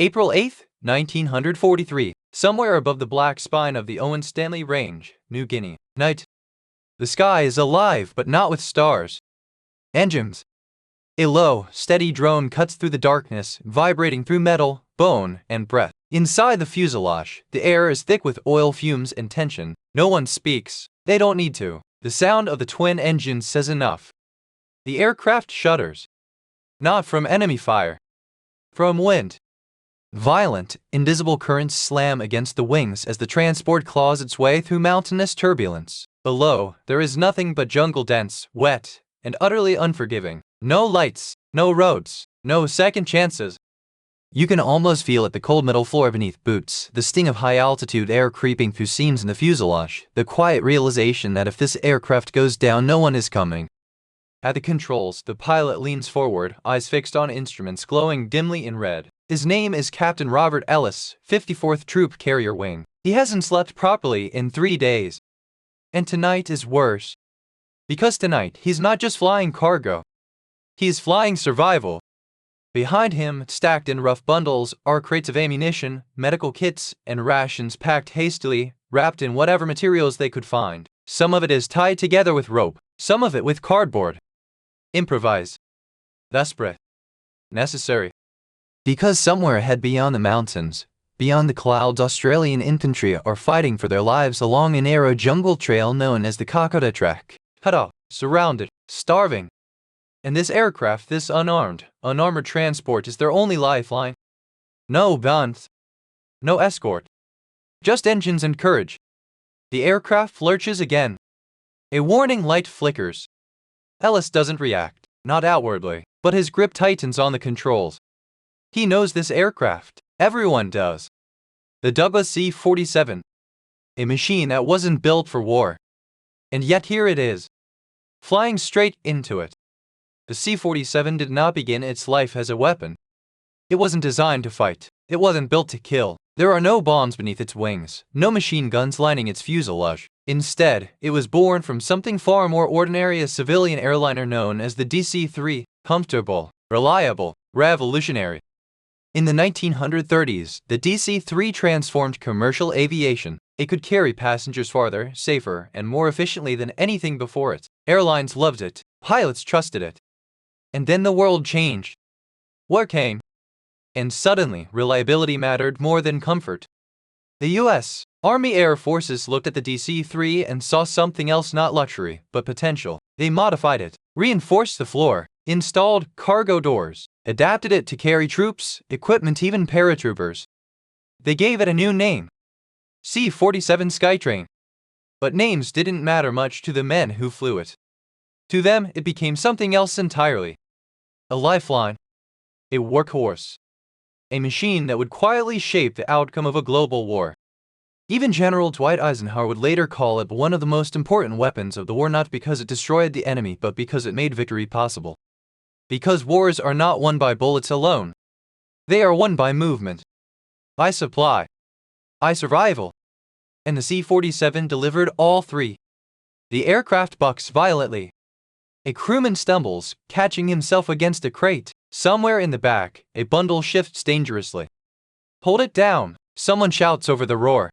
April 8th, 1943. Somewhere above the black spine of the Owen Stanley Range, New Guinea. Night. The sky is alive, but not with stars. Engines. A low, steady drone cuts through the darkness, vibrating through metal, bone, and breath. Inside the fuselage, the air is thick with oil fumes and tension. No one speaks. They don't need to. The sound of the twin engines says enough. The aircraft shudders. Not from enemy fire. From wind. Violent, invisible currents slam against the wings as the transport claws its way through mountainous turbulence. Below, there is nothing but jungle, dense, wet, and utterly unforgiving. No lights, no roads, no second chances. You can almost feel it, the cold metal floor beneath boots, the sting of high-altitude air creeping through seams in the fuselage, the quiet realization that if this aircraft goes down, no one is coming. At the controls, the pilot leans forward, eyes fixed on instruments glowing dimly in red. His name is Captain Robert Ellis, 54th Troop Carrier Wing. He hasn't slept properly in 3 days. And tonight is worse. Because tonight, he's not just flying cargo. He's flying survival. Behind him, stacked in rough bundles, are crates of ammunition, medical kits, and rations packed hastily, wrapped in whatever materials they could find. Some of it is tied together with rope, some of it with cardboard. Improvise. Desperate. Necessary. Because somewhere ahead beyond the mountains, beyond the clouds, Australian infantry are fighting for their lives along a narrow jungle trail known as the Kokoda Track. Cut off, surrounded, starving. And this aircraft, this unarmored transport is their only lifeline. No guns. No escort. Just engines and courage. The aircraft lurches again. A warning light flickers. Ellis doesn't react, not outwardly, but his grip tightens on the controls. He knows this aircraft. Everyone does. The WWII, a machine that wasn't built for war. And yet here it is, flying straight into it. The C-47 did not begin its life as a weapon. It wasn't designed to fight. It wasn't built to kill. There are no bombs beneath its wings, no machine guns lining its fuselage. Instead, it was born from something far more ordinary, a civilian airliner known as the DC-3, comfortable, reliable, revolutionary. In the 1930s, the DC-3 transformed commercial aviation. It could carry passengers farther, safer, and more efficiently than anything before it. Airlines loved it. Pilots trusted it. And then the world changed. War came. And suddenly, reliability mattered more than comfort. The U.S. Army Air Forces looked at the DC-3 and saw something else, not luxury, but potential. They modified it, reinforced the floor, installed cargo doors, adapted it to carry troops, equipment, even paratroopers. They gave it a new name, C-47 Skytrain. But names didn't matter much to the men who flew it. To them, it became something else entirely. A lifeline, a workhorse, a machine that would quietly shape the outcome of a global war. Even General Dwight Eisenhower would later call it one of the most important weapons of the war, not because it destroyed the enemy, but because it made victory possible. Because wars are not won by bullets alone. They are won by movement, by supply, by survival. And the C-47 delivered all three. The aircraft bucks violently. A crewman stumbles, catching himself against a crate. Somewhere in the back, a bundle shifts dangerously. Hold it down, someone shouts over the roar.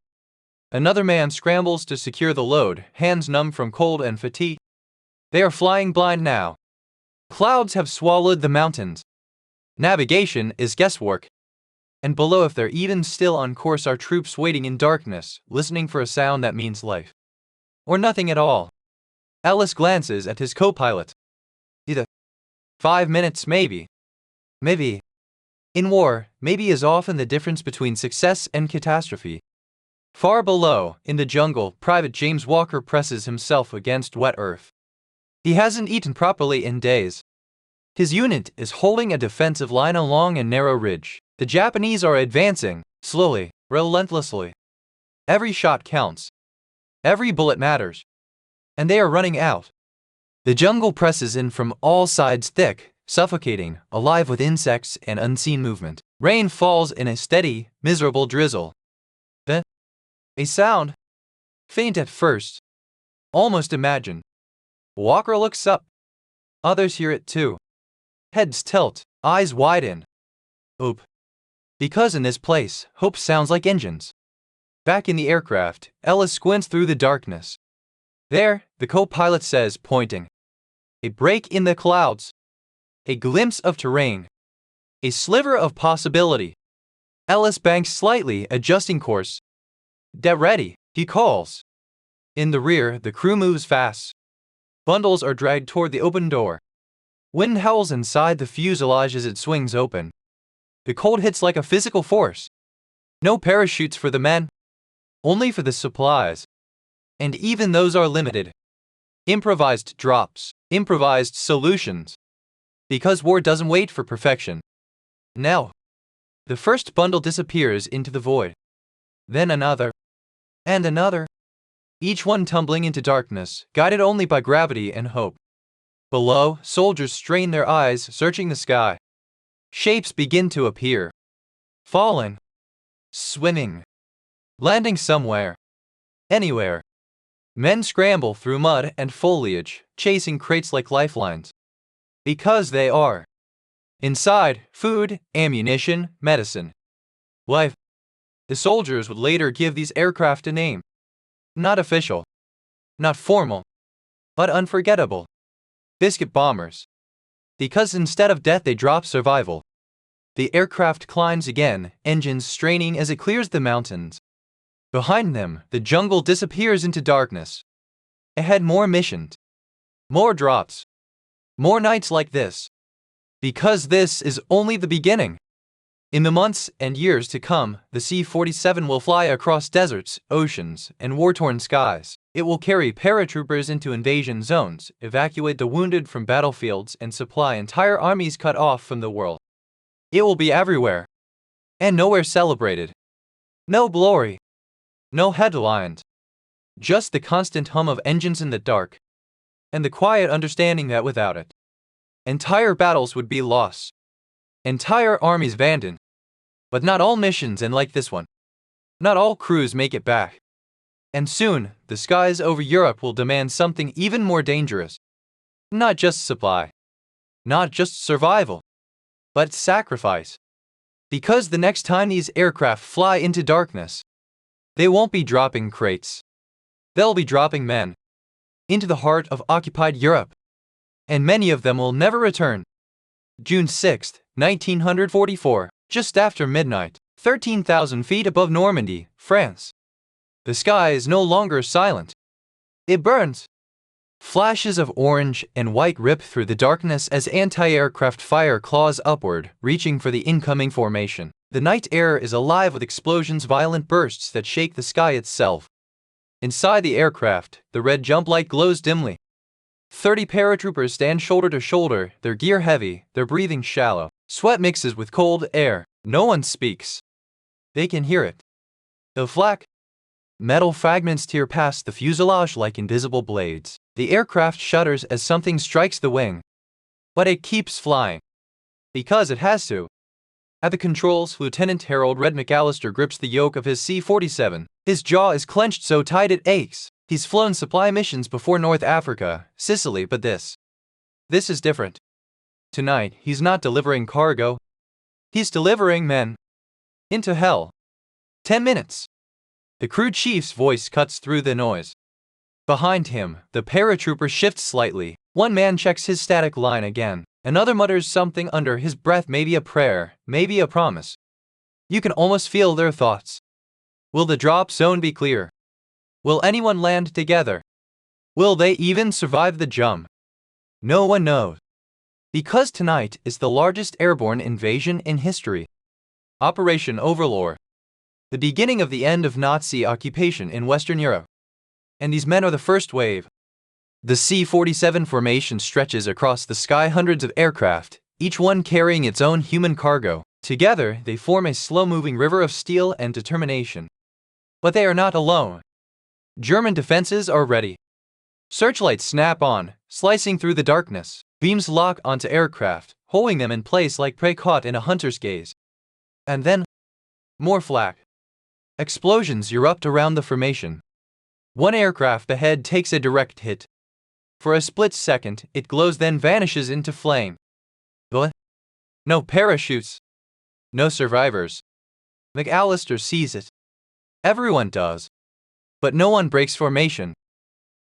Another man scrambles to secure the load, hands numb from cold and fatigue. They are flying blind now. Clouds have swallowed the mountains. Navigation is guesswork. And below, if they're even still on course, are troops waiting in darkness, listening for a sound that means life. Or nothing at all. Ellis glances at his co-pilot. Either 5 minutes, maybe. Maybe. In war, maybe is often the difference between success and catastrophe. Far below, in the jungle, Private James Walker presses himself against wet earth. He hasn't eaten properly in days. His unit is holding a defensive line along a narrow ridge. The Japanese are advancing, slowly, relentlessly. Every shot counts. Every bullet matters. And they are running out. The jungle presses in from all sides, thick, suffocating, alive with insects and unseen movement. Rain falls in a steady, miserable drizzle. Then, a sound, faint at first, almost imagined. Walker looks up. Others hear it too. Heads tilt, eyes widen. Oop. Because in this place, hope sounds like engines. Back in the aircraft, Ellis squints through the darkness. There, the co-pilot says, pointing. A break in the clouds. A glimpse of terrain. A sliver of possibility. Ellis banks slightly, adjusting course. "Get ready," he calls. In the rear, the crew moves fast. Bundles are dragged toward the open door. Wind howls inside the fuselage as it swings open. The cold hits like a physical force. No parachutes for the men. Only for the supplies. And even those are limited. Improvised drops. Improvised solutions. Because war doesn't wait for perfection. Now, the first bundle disappears into the void. Then another. And another. Each one tumbling into darkness, guided only by gravity and hope. Below, soldiers strain their eyes, searching the sky. Shapes begin to appear. Falling. Swimming. Landing somewhere. Anywhere. Men scramble through mud and foliage, chasing crates like lifelines. Because they are. Inside, food, ammunition, medicine. Life. The soldiers would later give these aircraft a name. Not official. Not formal. But unforgettable. Biscuit bombers. Because instead of death they drop survival. The aircraft climbs again, engines straining as it clears the mountains. Behind them, the jungle disappears into darkness. Ahead, more missions. More drops. More nights like this. Because this is only the beginning. In the months and years to come, the C-47 will fly across deserts, oceans, and war-torn skies. It will carry paratroopers into invasion zones, evacuate the wounded from battlefields, and supply entire armies cut off from the world. It will be everywhere. And nowhere celebrated. No glory. No headlines. Just the constant hum of engines in the dark. And the quiet understanding that without it, entire battles would be lost. Entire armies abandoned. But not all missions end like this one. Not all crews make it back. And soon, the skies over Europe will demand something even more dangerous. Not just supply. Not just survival. But sacrifice. Because the next time these aircraft fly into darkness, they won't be dropping crates. They'll be dropping men. Into the heart of occupied Europe. And many of them will never return. June 6, 1944, just after midnight, 13,000 feet above Normandy, France. The sky is no longer silent. It burns. Flashes of orange and white rip through the darkness as anti-aircraft fire claws upward, reaching for the incoming formation. The night air is alive with explosions, violent bursts that shake the sky itself. Inside the aircraft, the red jump light glows dimly. 30 paratroopers stand shoulder to shoulder, their gear heavy, their breathing shallow. Sweat mixes with cold air. No one speaks. They can hear it. The flak. Metal fragments tear past the fuselage like invisible blades. The aircraft shudders as something strikes the wing. But it keeps flying. Because it has to. At the controls, Lieutenant Harold Red McAllister grips the yoke of his C-47. His jaw is clenched so tight it aches. He's flown supply missions before North Africa, Sicily, but this is different. Tonight, he's not delivering cargo. He's delivering men. Into hell. 10 minutes. The crew chief's voice cuts through the noise. Behind him, the paratrooper shifts slightly. One man checks his static line again. Another mutters something under his breath, maybe a prayer, maybe a promise. You can almost feel their thoughts. Will the drop zone be clear? Will anyone land together? Will they even survive the jump? No one knows. Because tonight is the largest airborne invasion in history. Operation Overlord. The beginning of the end of Nazi occupation in Western Europe. And these men are the first wave. The C-47 formation stretches across the sky, hundreds of aircraft, each one carrying its own human cargo. Together, they form a slow-moving river of steel and determination. But they are not alone. German defenses are ready. Searchlights snap on, slicing through the darkness. Beams lock onto aircraft, holding them in place like prey caught in a hunter's gaze. And then, more flak. Explosions erupt around the formation. One aircraft ahead takes a direct hit. For a split second, it glows, then vanishes into flame. But no parachutes. No survivors. McAllister sees it. Everyone does. But no one breaks formation.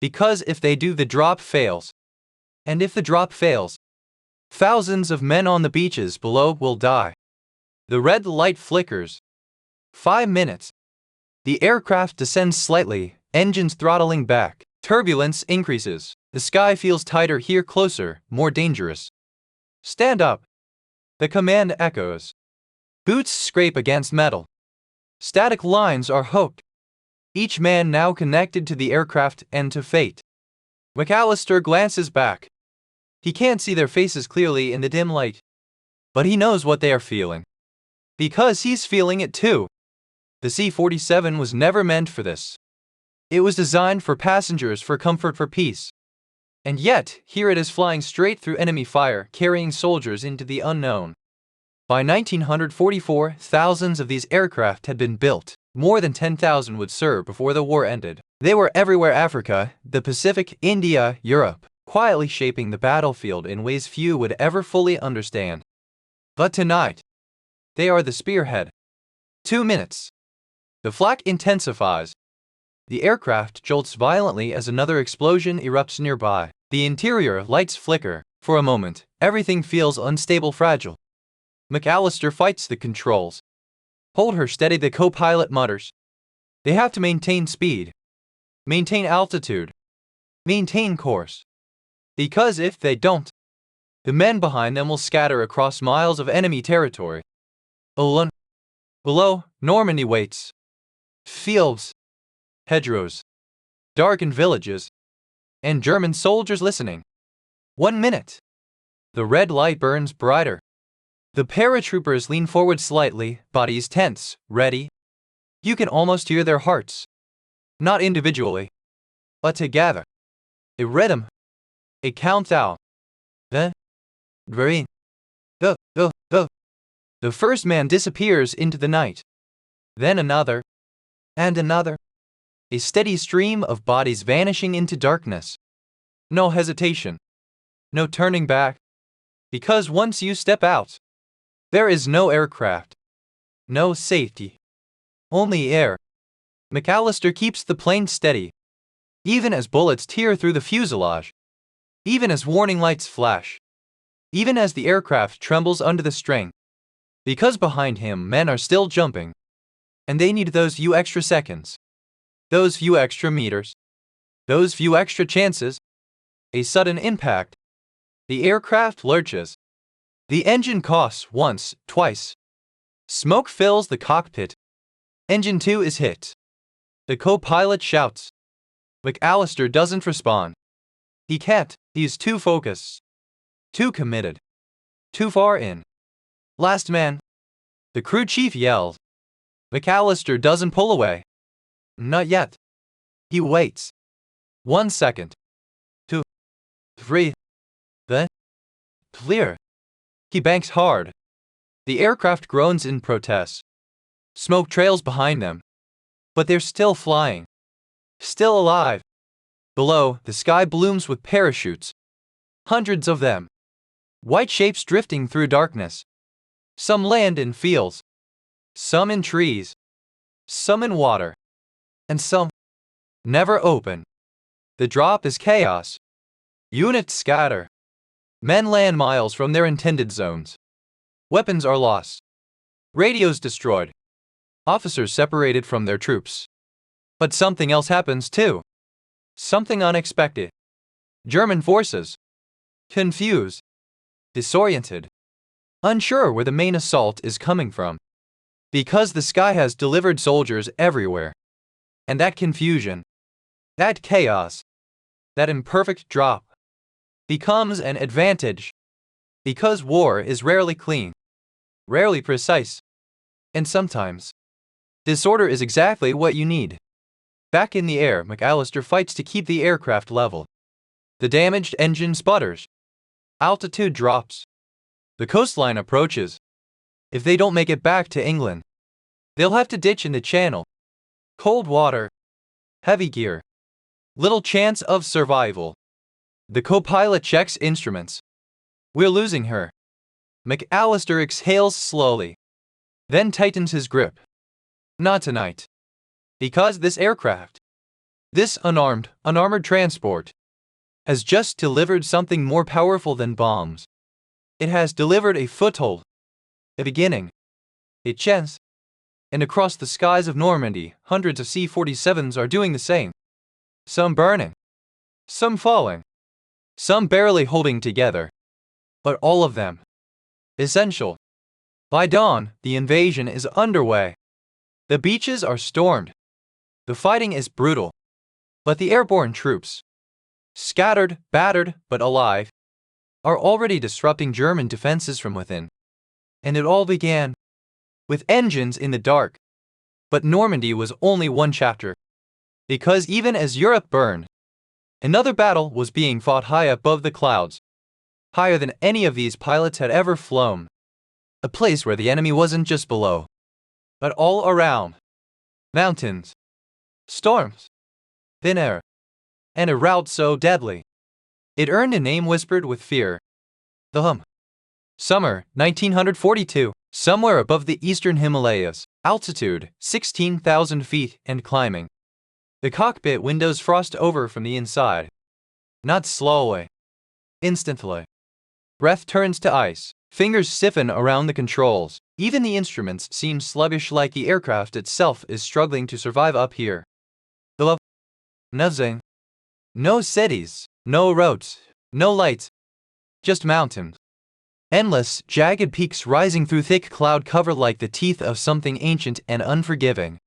Because if they do, the drop fails. And if the drop fails, thousands of men on the beaches below will die. The red light flickers. 5 minutes. The aircraft descends slightly, engines throttling back. Turbulence increases. The sky feels tighter here, closer, more dangerous. Stand up. The command echoes. Boots scrape against metal. Static lines are hooked. Each man now connected to the aircraft and to fate. McAllister glances back. He can't see their faces clearly in the dim light. But he knows what they are feeling. Because he's feeling it too. The C-47 was never meant for this. It was designed for passengers, for comfort, for peace. And yet, here it is flying straight through enemy fire, carrying soldiers into the unknown. By 1944, thousands of these aircraft had been built. More than 10,000 would serve before the war ended. They were everywhere: Africa, the Pacific, India, Europe, quietly shaping the battlefield in ways few would ever fully understand. But tonight, they are the spearhead. 2 minutes. The flak intensifies. The aircraft jolts violently as another explosion erupts nearby. The interior lights flicker. For a moment, everything feels unstable, fragile. McAllister fights the controls. Hold her steady, the co-pilot mutters. They have to maintain speed. Maintain altitude. Maintain course. Because if they don't, the men behind them will scatter across miles of enemy territory. Alone. Below, Normandy waits. Fields. Hedgerows. Darkened villages. And German soldiers listening. 1 minute. The red light burns brighter. The paratroopers lean forward slightly, bodies tense, ready. You can almost hear their hearts. Not individually, but together. A rhythm. A countdown. The green. The first man disappears into the night. Then another. And another. A steady stream of bodies vanishing into darkness. No hesitation. No turning back. Because once you step out, there is no aircraft. No safety. Only air. McAllister keeps the plane steady. Even as bullets tear through the fuselage. Even as warning lights flash. Even as the aircraft trembles under the strain. Because behind him men are still jumping. And they need those few extra seconds. Those few extra meters. Those few extra chances. A sudden impact. The aircraft lurches. The engine coughs once, twice. Smoke fills the cockpit. Engine 2 is hit. The co-pilot shouts. McAllister doesn't respond. He can't. He's too focused. Too committed. Too far in. Last man. The crew chief yells. McAllister doesn't pull away. Not yet. He waits. 1 second. 2. 3. Then. Clear. He banks hard. The aircraft groans in protest. Smoke trails behind them. But they're still flying. Still alive. Below, the sky blooms with parachutes. Hundreds of them. White shapes drifting through darkness. Some land in fields. Some in trees. Some in water. And some never open. The drop is chaos. Units scatter. Men land miles from their intended zones. Weapons are lost. Radios destroyed. Officers separated from their troops. But something else happens too. Something unexpected. German forces. Confused. Disoriented. Unsure where the main assault is coming from. Because the sky has delivered soldiers everywhere. And that confusion, that chaos, that imperfect drop, becomes an advantage. Because war is rarely clean, rarely precise, and sometimes disorder is exactly what you need. Back in the air, McAllister fights to keep the aircraft level. The damaged engine sputters. Altitude drops. The coastline approaches. If they don't make it back to England, they'll have to ditch in the channel. Cold water. Heavy gear. Little chance of survival. The co-pilot checks instruments. We're losing her. McAllister exhales slowly. Then tightens his grip. Not tonight. Because this aircraft, this unarmored transport, has just delivered something more powerful than bombs. It has delivered a foothold, a beginning, a chance. And across the skies of Normandy, hundreds of C-47s are doing the same. Some burning, some falling, some barely holding together. But all of them essential. By dawn, the invasion is underway. The beaches are stormed. The fighting is brutal. But the airborne troops, scattered, battered, but alive, are already disrupting German defenses from within. And it all began with engines in the dark. But Normandy was only one chapter. Because even as Europe burned, another battle was being fought high above the clouds, higher than any of these pilots had ever flown. A place where the enemy wasn't just below, but all around. Mountains, storms, thin air, and a rout so deadly, it earned a name whispered with fear. The hum. Summer, 1942, somewhere above the eastern Himalayas, altitude 16,000 feet and climbing. The cockpit windows frost over from the inside. Not slowly, instantly. Breath turns to ice, fingers stiffen around the controls. Even the instruments seem sluggish, like the aircraft itself is struggling to survive up here. Below, nothing. No cities, no roads, no lights. Just mountains. Endless, jagged peaks rising through thick cloud cover like the teeth of something ancient and unforgiving.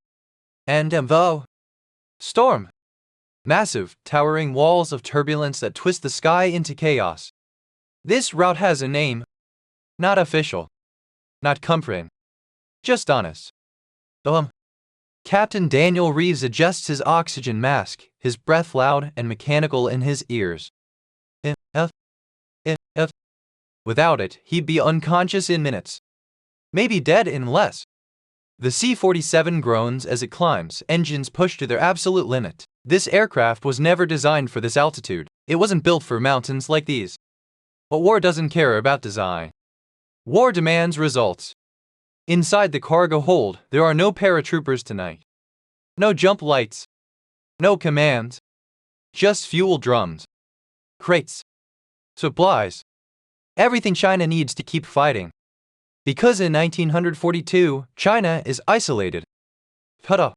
And storm. Massive, towering walls of turbulence that twist the sky into chaos. This route has a name. Not official. Not comforting. Just honest. Captain Daniel Reeves adjusts his oxygen mask, his breath loud and mechanical in his ears. Without it, he'd be unconscious in minutes. Maybe dead in less. The C-47 groans as it climbs, engines pushed to their absolute limit. This aircraft was never designed for this altitude. It wasn't built for mountains like these. But war doesn't care about design. War demands results. Inside the cargo hold, there are no paratroopers tonight. No jump lights. No commands. Just fuel drums. Crates. Supplies. Everything China needs to keep fighting. Because in 1942, China is isolated. Cut off.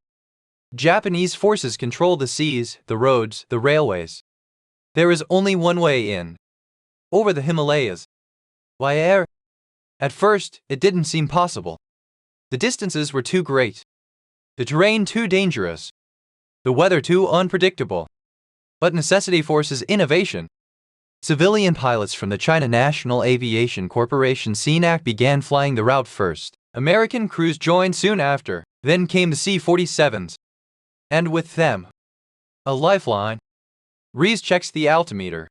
Japanese forces control the seas, the roads, the railways. There is only one way in. Over the Himalayas. By air. At first, it didn't seem possible. The distances were too great. The terrain too dangerous. The weather too unpredictable. But necessity forces innovation. Civilian pilots from the China National Aviation Corporation (CNAC) began flying the route first. American crews joined soon after. Then came the C-47s. And with them, a lifeline. Reeves checks the altimeter.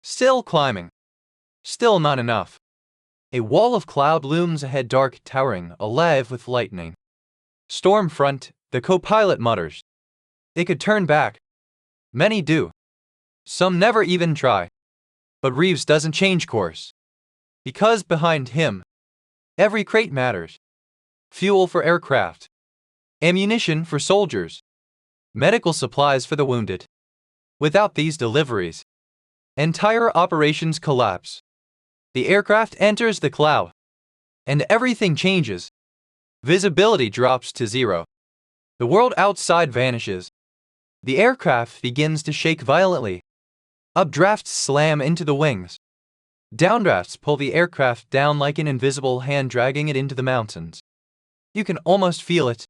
Still climbing. Still not enough. A wall of cloud looms ahead, dark, towering, alive with lightning. Storm front, the co-pilot mutters. They could turn back. Many do. Some never even try. But Reeves doesn't change course. Because behind him, every crate matters. Fuel for aircraft. Ammunition for soldiers. Medical supplies for the wounded. Without these deliveries, entire operations collapse. The aircraft enters the cloud. And everything changes. Visibility drops to zero. The world outside vanishes. The aircraft begins to shake violently. Updrafts slam into the wings. Downdrafts pull the aircraft down like an invisible hand dragging it into the mountains. You can almost feel it.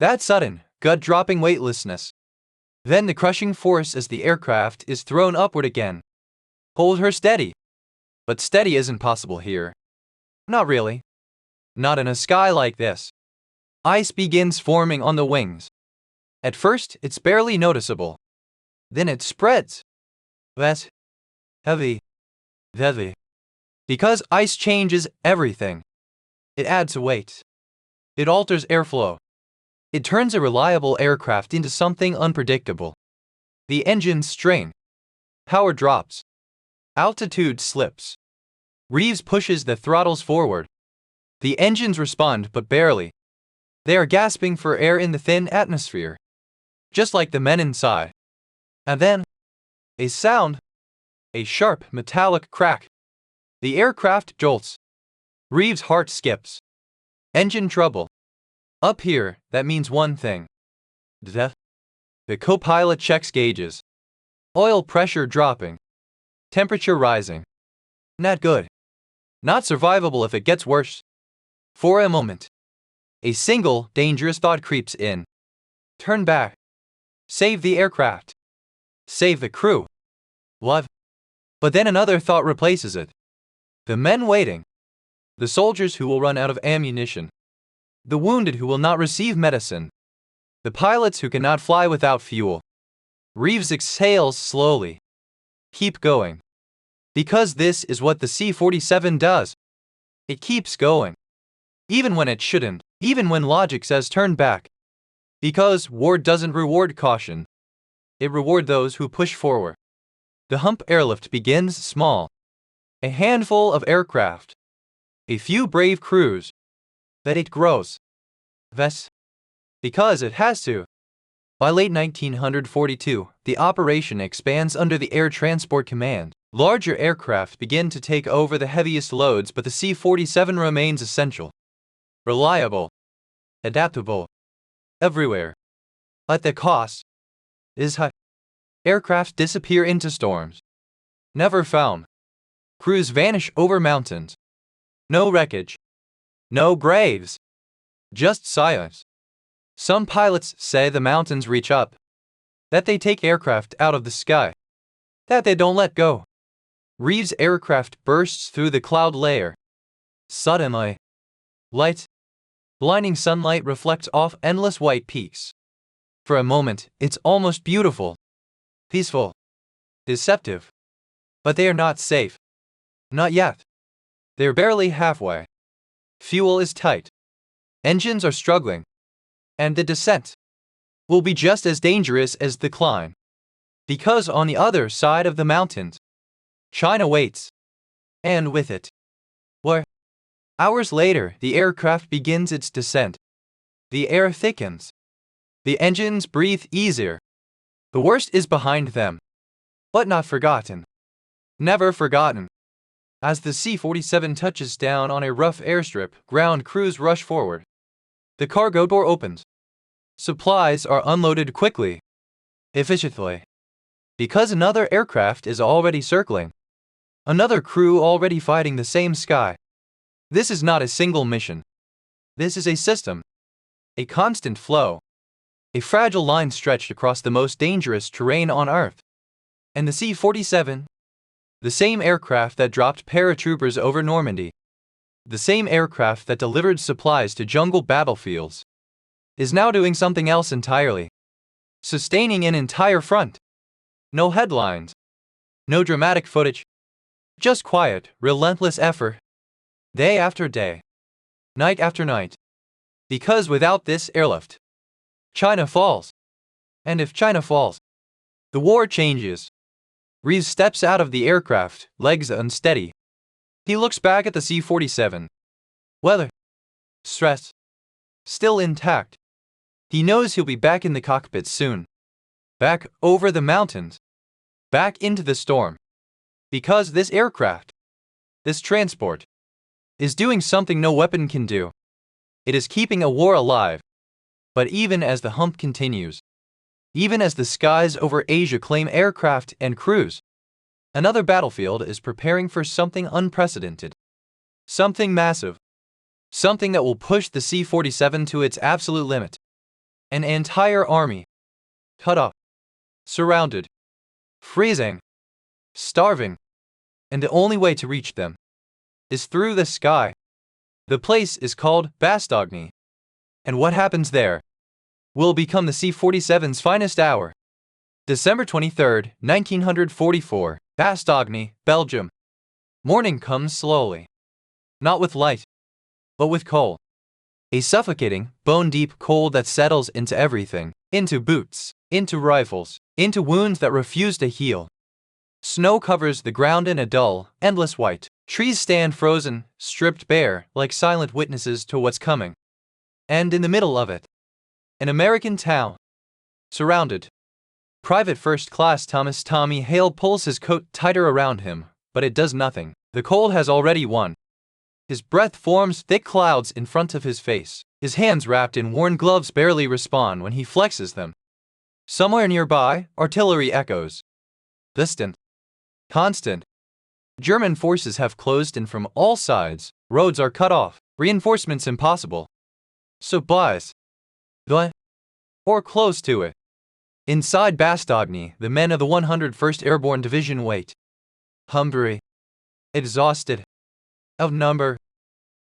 That sudden, gut-dropping weightlessness. Then the crushing force as the aircraft is thrown upward again. Hold her steady. But steady isn't possible here. Not really. Not in a sky like this. Ice begins forming on the wings. At first, it's barely noticeable. Then it spreads. That's heavy. Because ice changes everything. It adds weight. It alters airflow. It turns a reliable aircraft into something unpredictable. The engines strain. Power drops. Altitude slips. Reeves pushes the throttles forward. The engines respond, but barely. They are gasping for air in the thin atmosphere, just like the men inside. And then, a sound, a sharp metallic crack. The aircraft jolts. Reeves' heart skips. Engine trouble. Up here, that means one thing. Death. The co-pilot checks gauges. Oil pressure dropping. Temperature rising. Not good. Not survivable if it gets worse. For a moment, a single dangerous thought creeps in. Turn back. Save the aircraft. Save the crew. What? But then another thought replaces it. The men waiting. The soldiers who will run out of ammunition. The wounded who will not receive medicine. The pilots who cannot fly without fuel. Reeves exhales slowly. Keep going. Because this is what the C-47 does. It keeps going. Even when it shouldn't. Even when logic says turn back. Because war doesn't reward caution. It rewards those who push forward. The hump airlift begins small. A handful of aircraft. A few brave crews. That it grows. Thus, because it has to. By late 1942, the operation expands under the Air Transport Command. Larger aircraft begin to take over the heaviest loads, but the C-47 remains essential. Reliable. Adaptable. Everywhere. But the cost is high. Aircraft disappear into storms. Never found. Crews vanish over mountains. No wreckage. No graves. Just silence. Some pilots say the mountains reach up. That they take aircraft out of the sky. That they don't let go. Reeves' aircraft bursts through the cloud layer. Suddenly, light, blinding sunlight reflects off endless white peaks. For a moment, it's almost beautiful, peaceful, deceptive. But they are not safe. Not yet. They're barely halfway. Fuel is tight. Engines are struggling. And the descent will be just as dangerous as the climb. Because on the other side of the mountains, China waits. And with it, war. Hours later, the aircraft begins its descent. The air thickens. The engines breathe easier. The worst is behind them. But not forgotten. Never forgotten. As the C-47 touches down on a rough airstrip, ground crews rush forward. The cargo door opens. Supplies are unloaded quickly, efficiently. Because another aircraft is already circling. Another crew already fighting the same sky. This is not a single mission. This is a system. A constant flow. A fragile line stretched across the most dangerous terrain on Earth. And the C-47, the same aircraft that dropped paratroopers over Normandy, the same aircraft that delivered supplies to jungle battlefields, is now doing something else entirely. Sustaining an entire front. No headlines. No dramatic footage. Just quiet, relentless effort. Day after day. Night after night. Because without this airlift, China falls. And if China falls, the war changes. Reeves steps out of the aircraft, legs unsteady. He looks back at the C-47. Weather. Stress. Still intact. He knows he'll be back in the cockpit soon. Back over the mountains. Back into the storm. Because this aircraft, this transport, is doing something no weapon can do. It is keeping a war alive. But even as the hump continues, even as the skies over Asia claim aircraft and crews, another battlefield is preparing for something unprecedented. Something massive. Something that will push the C-47 to its absolute limit. An entire army. Cut off. Surrounded. Freezing. Starving. And the only way to reach them is through the sky. The place is called Bastogne. And what happens there will become the C-47's finest hour. December 23, 1944, Bastogne, Belgium. Morning comes slowly. Not with light, but with cold. A suffocating, bone-deep cold that settles into everything. Into boots, into rifles, into wounds that refuse to heal. Snow covers the ground in a dull, endless white. Trees stand frozen, stripped bare, like silent witnesses to what's coming. And in the middle of it, an American town. Surrounded. Private First Class Thomas Tommy Hale pulls his coat tighter around him, but it does nothing. The cold has already won. His breath forms thick clouds in front of his face. His hands wrapped in worn gloves barely respond when he flexes them. Somewhere nearby, artillery echoes. Distant. Constant. German forces have closed in from all sides. Roads are cut off. Reinforcements impossible. Supplies. Or close to it. Inside Bastogne, the men of the 101st Airborne Division wait. Hungry. Exhausted. Outnumbered.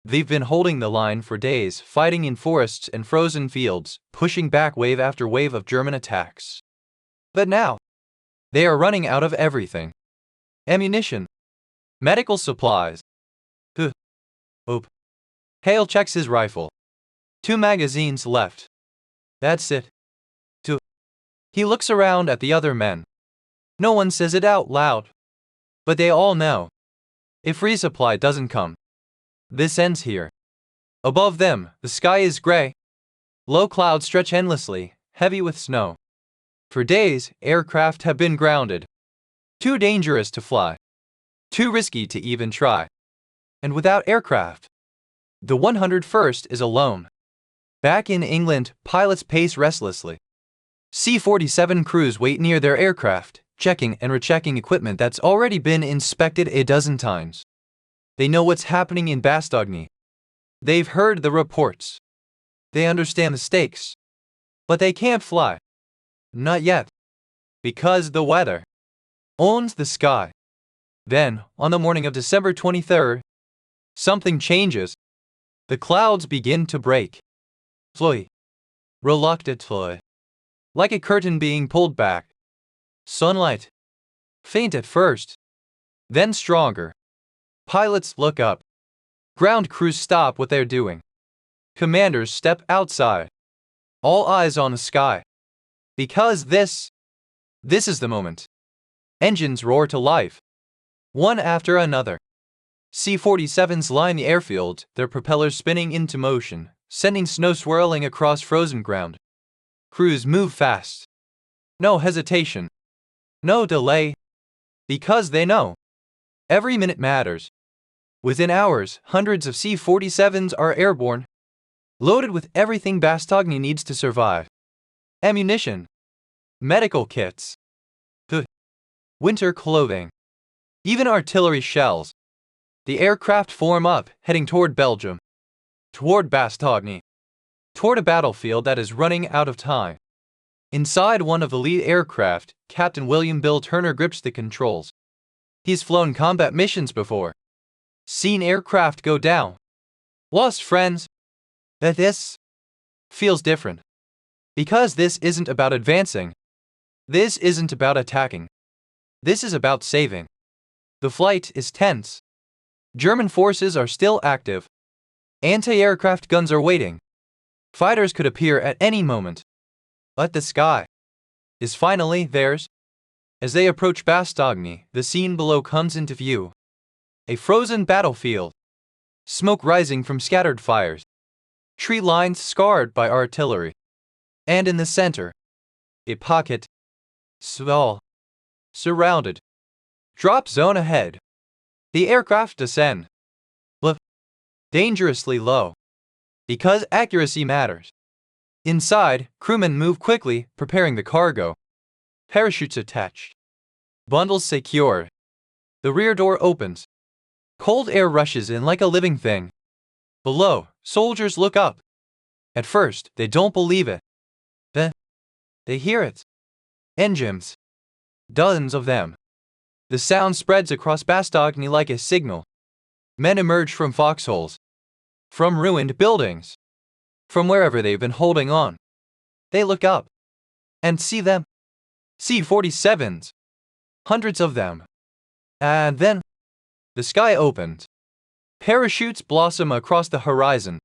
They've been holding the line for days, fighting in forests and frozen fields, pushing back wave after wave of German attacks. But now, they are running out of everything. Ammunition. Medical supplies. Oop. Hale checks his rifle. 2 magazines left. That's it. He looks around at the other men. No one says it out loud. But they all know. If resupply doesn't come, this ends here. Above them, the sky is gray. Low clouds stretch endlessly, heavy with snow. For days, aircraft have been grounded. Too dangerous to fly. Too risky to even try. And without aircraft, the 101st is alone. Back in England, pilots pace restlessly. C-47 crews wait near their aircraft, checking and rechecking equipment that's already been inspected a dozen times. They know what's happening in Bastogne. They've heard the reports. They understand the stakes. But they can't fly. Not yet. Because the weather owns the sky. Then, on the morning of December 23rd, something changes. The clouds begin to break. Reluctantly. Like a curtain being pulled back. Sunlight. Faint at first. Then stronger. Pilots look up. Ground crews stop what they're doing. Commanders step outside. All eyes on the sky. Because this is the moment. Engines roar to life. One after another. C-47s line the airfield, their propellers spinning into motion, sending snow swirling across frozen ground. Crews move fast. No hesitation. No delay. Because they know. Every minute matters. Within hours, hundreds of C-47s are airborne, loaded with everything Bastogne needs to survive. Ammunition. Medical kits. Winter clothing. Even artillery shells. The aircraft form up, heading toward Belgium. Toward Bastogne. Toward a battlefield that is running out of time. Inside one of the lead aircraft, Captain William Bill Turner grips the controls. He's flown combat missions before. Seen aircraft go down. Lost friends. But this feels different. Because this isn't about advancing. This isn't about attacking. This is about saving. The flight is tense. German forces are still active. Anti-aircraft guns are waiting. Fighters could appear at any moment. But the sky is finally theirs. As they approach Bastogne, the scene below comes into view. A frozen battlefield. Smoke rising from scattered fires. Tree lines scarred by artillery. And in the center, a pocket. Small. Surrounded. Drop zone ahead. The aircraft descend. Dangerously low. Because accuracy matters. Inside, crewmen move quickly, preparing the cargo. Parachutes attached. Bundles secured. The rear door opens. Cold air rushes in like a living thing. Below, soldiers look up. At first, they don't believe it. Then, they hear it. Engines. Dozens of them. The sound spreads across Bastogne like a signal. Men emerge from foxholes. From ruined buildings. From wherever they've been holding on. They look up. And see them. C-47s. Hundreds of them. And then, the sky opens. Parachutes blossom across the horizon.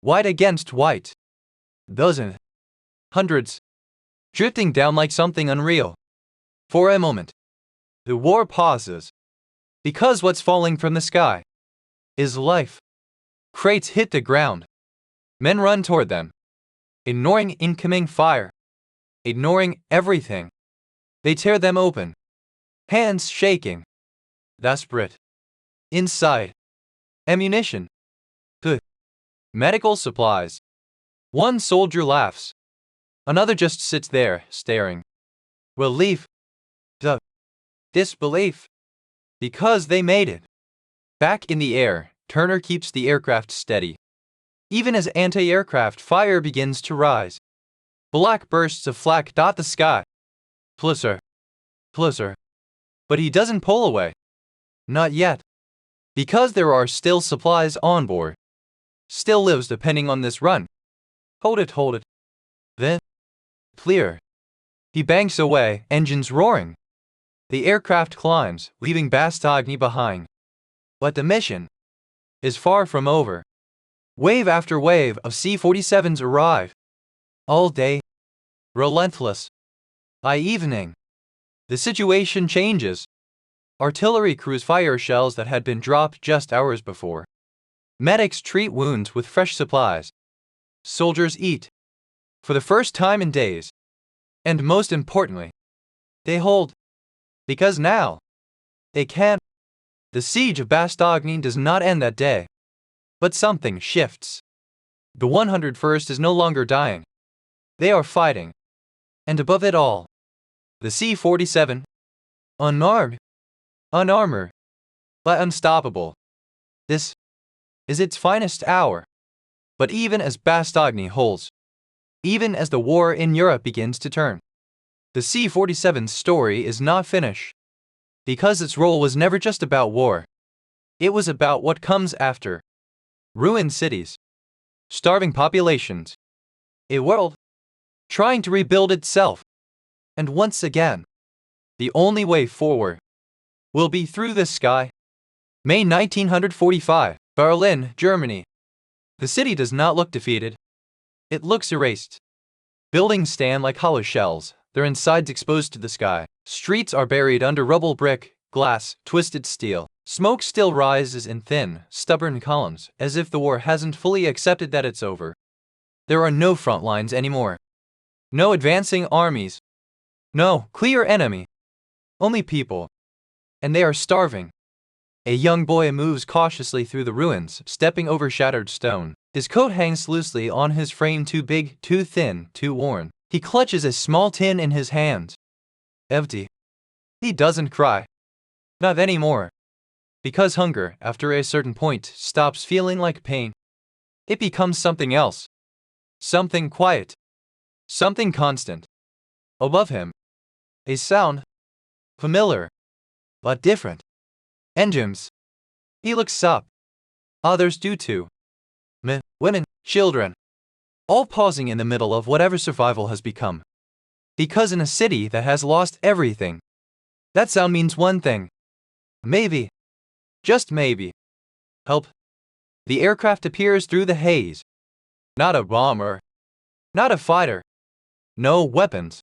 White against white. Dozens. Hundreds. Drifting down like something unreal. For a moment, the war pauses. Because what's falling from the sky is life. Crates hit the ground. Men run toward them, ignoring incoming fire, ignoring everything. They tear them open, hands shaking, desperate. Inside, ammunition, food, medical supplies. One soldier laughs. Another just sits there, staring. Relief. The disbelief. Because they made it. Back in the air, Turner keeps the aircraft steady. Even as anti-aircraft fire begins to rise. Black bursts of flak dot the sky. Plusser. Plusser. But he doesn't pull away. Not yet. Because there are still supplies on board. Still lives depending on this run. Hold it, hold it. Then, clear. He banks away, engines roaring. The aircraft climbs, leaving Bastogne behind. But the mission is far from over. Wave after wave of C-47s arrive. All day, relentless. By evening, the situation changes. Artillery crews fire shells that had been dropped just hours before. Medics treat wounds with fresh supplies. Soldiers eat. For the first time in days. And most importantly, they hold. Because now, they can. The siege of Bastogne does not end that day. But something shifts. The 101st is no longer dying. They are fighting. And above it all, the C-47, unarmed, unarmored, but unstoppable. This is its finest hour. But even as Bastogne holds, even as the war in Europe begins to turn, the C-47's story is not finished. Because its role was never just about war. It was about what comes after. Ruined cities, starving populations, a world trying to rebuild itself. And once again, the only way forward will be through the sky. May 1945, Berlin, Germany. The city does not look defeated. It looks erased. Buildings stand like hollow shells, their insides exposed to the sky. Streets are buried under rubble, brick, glass, twisted steel. Smoke still rises in thin, stubborn columns, as if the war hasn't fully accepted that it's over. There are no front lines anymore. No advancing armies. No clear enemy. Only people. And they are starving. A young boy moves cautiously through the ruins, stepping over shattered stone. His coat hangs loosely on his frame, too big, too thin, too worn. He clutches a small tin in his hands. Empty. He doesn't cry. Not anymore. Because hunger, after a certain point, stops feeling like pain. It becomes something else. Something quiet. Something constant. Above him, a sound. Familiar. But different. Engines. He looks up. Others do too. Men, women, children. All pausing in the middle of whatever survival has become. Because in a city that has lost everything, that sound means one thing. Maybe. Just maybe. Help. The aircraft appears through the haze. Not a bomber. Not a fighter. No weapons.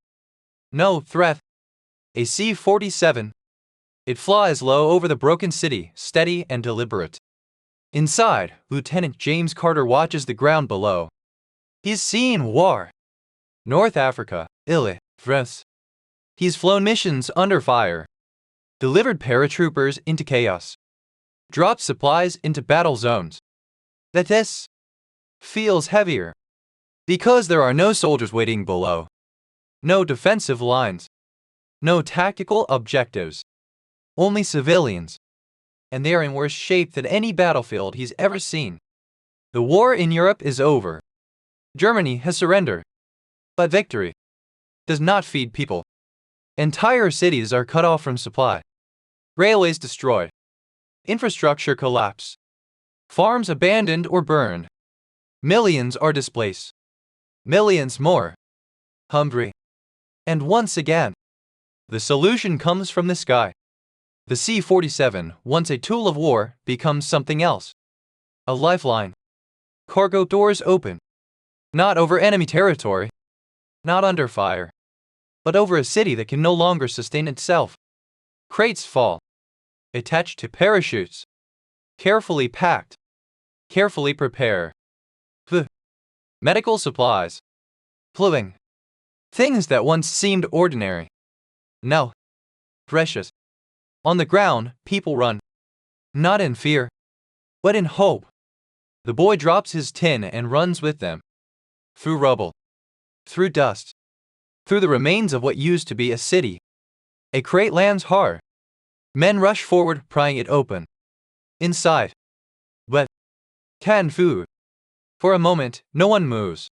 No threat. A C-47. It flies low over the broken city, steady and deliberate. Inside, Lieutenant James Carter watches the ground below. He's seen war. North Africa, Italy, France. He's flown missions under fire. Delivered paratroopers into chaos. Dropped supplies into battle zones. That this feels heavier. Because there are no soldiers waiting below. No defensive lines. No tactical objectives. Only civilians. And they are in worse shape than any battlefield he's ever seen. The war in Europe is over. Germany has surrendered. But victory does not feed people. Entire cities are cut off from supply. Railways destroyed. Infrastructure collapsed. Farms abandoned or burned. Millions are displaced. Millions more hungry. And once again, the solution comes from the sky. The C-47, once a tool of war, becomes something else. A lifeline. Cargo doors open. Not over enemy territory. Not under fire. But over a city that can no longer sustain itself. Crates fall. Attached to parachutes. Carefully packed. Carefully prepared. medical supplies, plumbing, things that once seemed ordinary, now precious. On the ground, people run, not in fear, but in hope. The boy drops his tin and runs with them, through rubble, through dust, through the remains of what used to be a city. A crate lands hard. Men rush forward, prying it open. Inside, wet, canned food. For a moment, no one moves,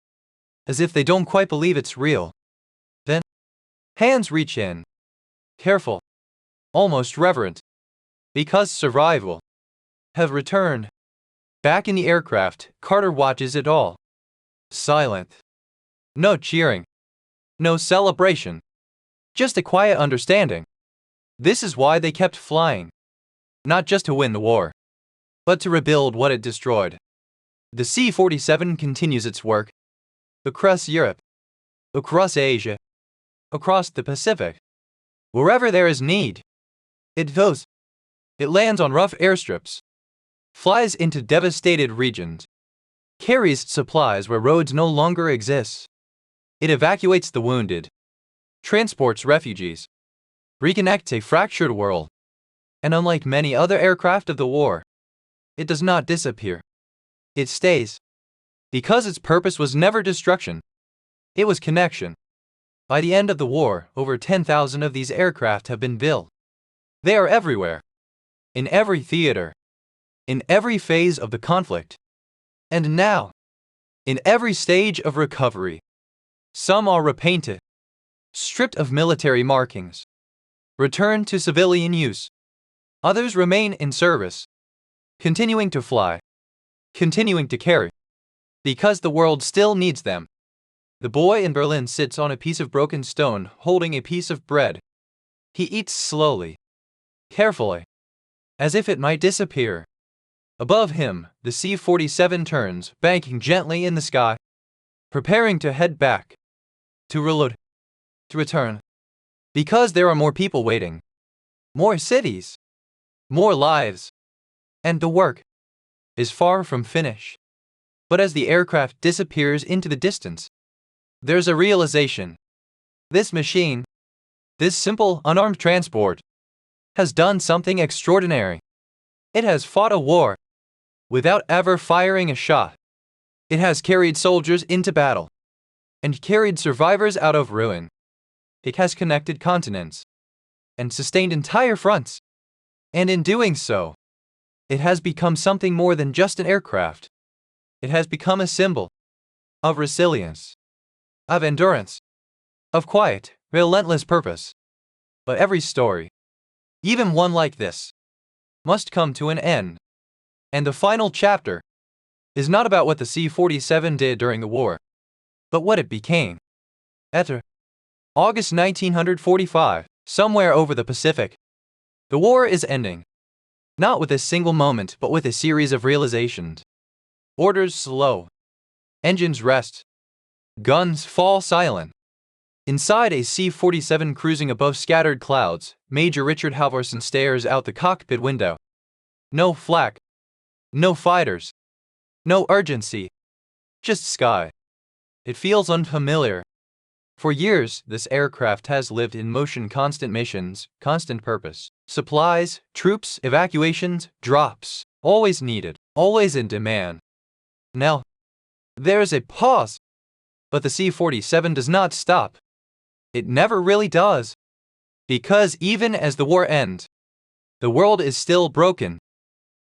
as if they don't quite believe it's real. Then, hands reach in, careful, almost reverent, because survival have returned. Back in the aircraft, Carter watches it all. Silent. No cheering. No celebration. Just a quiet understanding. This is why they kept flying. Not just to win the war, but to rebuild what it destroyed. The C-47 continues its work. Across Europe. Across Asia. Across the Pacific. Wherever there is need. It goes. It lands on rough airstrips. Flies into devastated regions. Carries supplies where roads no longer exist. It evacuates the wounded. Transports refugees. Reconnects a fractured world. And unlike many other aircraft of the war, it does not disappear. It stays. Because its purpose was never destruction. It was connection. By the end of the war, over 10,000 of these aircraft have been built. They are everywhere. In every theater. In every phase of the conflict. And now, in every stage of recovery. Some are repainted, stripped of military markings, returned to civilian use. Others remain in service, continuing to fly, continuing to carry, because the world still needs them. The boy in Berlin sits on a piece of broken stone, holding a piece of bread. He eats slowly, carefully, as if it might disappear. Above him, the C-47 turns, banking gently in the sky, preparing to head back, to reload, to return. Because there are more people waiting, more cities, more lives, and the work is far from finished. But as the aircraft disappears into the distance, there's a realization. This machine, this simple, unarmed transport, has done something extraordinary. It has fought a war without ever firing a shot. It has carried soldiers into battle and carried survivors out of ruin. It has connected continents and sustained entire fronts. And in doing so, it has become something more than just an aircraft. It has become a symbol of resilience, of endurance, of quiet, relentless purpose. But every story, even one like this, must come to an end. And the final chapter is not about what the C-47 did during the war, but what it became. After August 1945, somewhere over the Pacific, the war is ending. Not with a single moment, but with a series of realizations. Orders slow. Engines rest. Guns fall silent. Inside a C-47 cruising above scattered clouds, Major Richard Halvorsen stares out the cockpit window. No flak. No fighters. No urgency. Just sky. It feels unfamiliar. For years, this aircraft has lived in motion, constant missions, constant purpose. Supplies, troops, evacuations, drops. Always needed, always in demand. Now, there's a pause. But the C-47 does not stop. It never really does. Because even as the war ends, the world is still broken.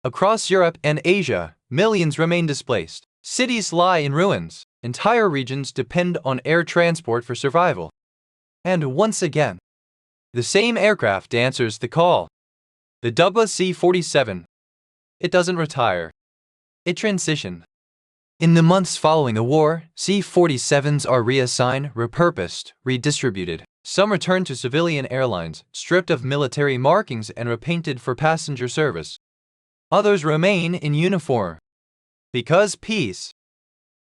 Across Europe and Asia, millions remain displaced. Cities lie in ruins. Entire regions depend on air transport for survival. And once again, the same aircraft answers the call. The WWII C-47. It doesn't retire. It transitioned. In the months following the war, C-47s are reassigned, repurposed, redistributed. Some return to civilian airlines, stripped of military markings and repainted for passenger service. Others remain in uniform. Because peace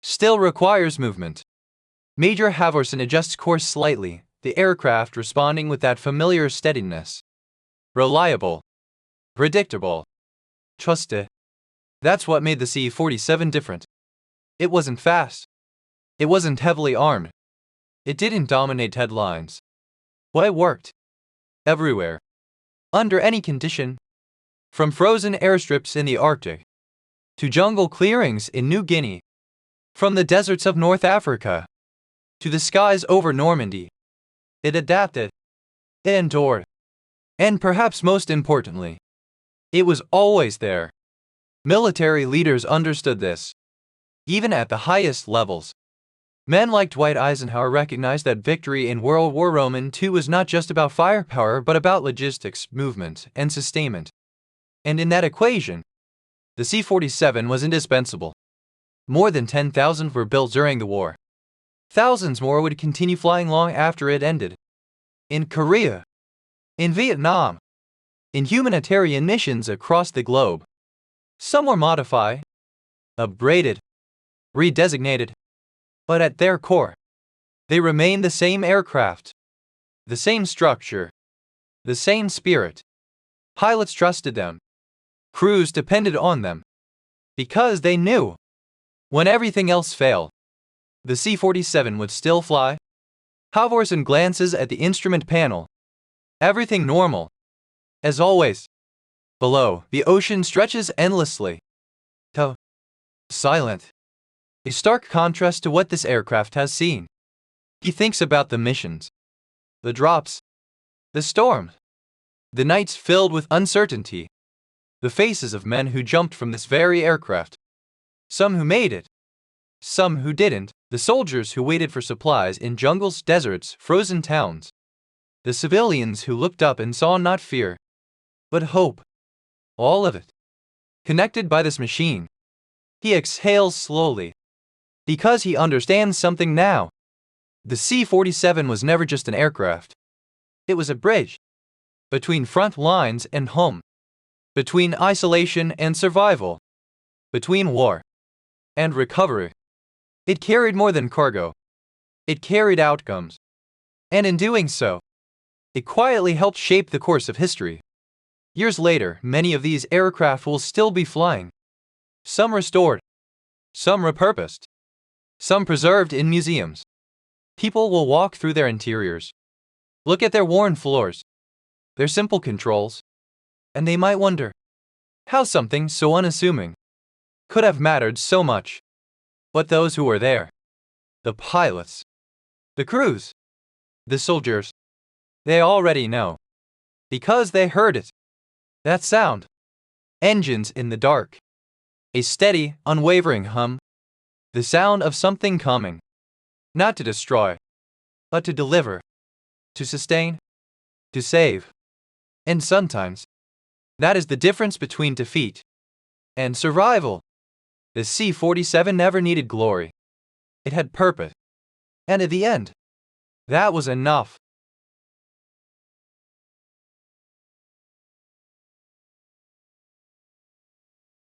still requires movement. Major Halvorsen adjusts course slightly, the aircraft responding with that familiar steadiness. Reliable. Predictable. Trusted. That's what made the C-47 different. It wasn't fast. It wasn't heavily armed. It didn't dominate headlines. But it worked. Everywhere. Under any condition. From frozen airstrips in the Arctic to jungle clearings in New Guinea. From the deserts of North Africa to the skies over Normandy. It adapted. It endured. And perhaps most importantly, it was always there. Military leaders understood this. Even at the highest levels. Men like Dwight Eisenhower recognized that victory in World War II was not just about firepower but about logistics, movement, and sustainment. And in that equation, the C-47 was indispensable. More than 10,000 were built during the war. Thousands more would continue flying long after it ended. In Korea, in Vietnam, in humanitarian missions across the globe. Some were modified, upgraded, redesignated, but at their core, they remained the same aircraft, the same structure, the same spirit. Pilots trusted them. Crews depended on them. Because they knew, when everything else failed, the C-47 would still fly. Hovers and glances at the instrument panel. Everything normal. As always. Below, the ocean stretches endlessly. Silent. A stark contrast to what this aircraft has seen. He thinks about the missions, the drops, the storms, the nights filled with uncertainty, the faces of men who jumped from this very aircraft. Some who made it, some who didn't, the soldiers who waited for supplies in jungles, deserts, frozen towns, the civilians who looked up and saw not fear, but hope. All of it. Connected by this machine. He exhales slowly. Because he understands something now. The C-47 was never just an aircraft. It was a bridge. Between front lines and home. Between isolation and survival. Between war and recovery. It carried more than cargo. It carried outcomes. And in doing so, it quietly helped shape the course of history. Years later, many of these aircraft will still be flying. Some restored. Some repurposed. Some preserved in museums. People will walk through their interiors. Look at their worn floors. Their simple controls. And they might wonder how something so unassuming could have mattered so much. But those who were there, the pilots, the crews, the soldiers, they already know. Because they heard it. That sound. Engines in the dark. A steady, unwavering hum. The sound of something coming. Not to destroy, but to deliver. To sustain. To save. And sometimes, that is the difference between defeat and survival. The C-47 never needed glory. It had purpose. And at the end, that was enough.